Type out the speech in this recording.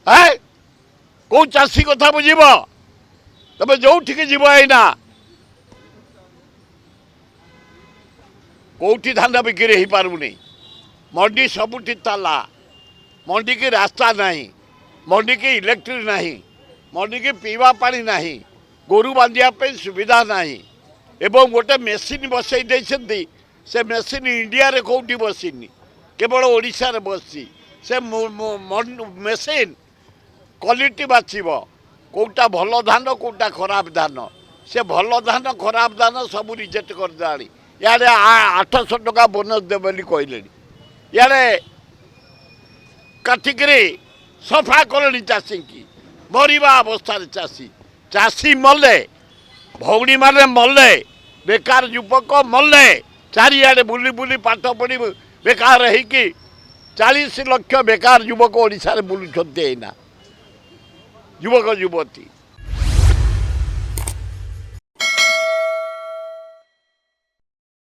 है कौ चाषी कथा बुझब तब जो जीव एना कौटी धान बिक्री हो पारुनी मंडी सबुठी ताला मंडी की रास्ता नहीं मंडी की इलेक्ट्रिक नहीं मंडी की पीवा पानी नहीं गोरु बांधिया सुविधा नहीं एवं गोटे मेसीन बसई देइछन्ती से मेसीन इंडिया रे कौटी बसीनी केवल ओडिशा रे बसी से मेसीन क्वालिटी बाछिब कौटा भल धान कौटा खराब धान से भल धान खराब धान सब रिजेक्ट कर दाणी यारे 800 टका बोनस दे बोली कहले यारे काटिकी सफा कले चाषी की मरवा अवस्था चाषी चाषी मले भौणी माने मले बेकार युवक मले चारिआडे बुली बुली पाठ पढ़ी बेकार होगी 40 लाख बेकार युवक ओडिशा रे बुलुछन्ते एना युवक युवती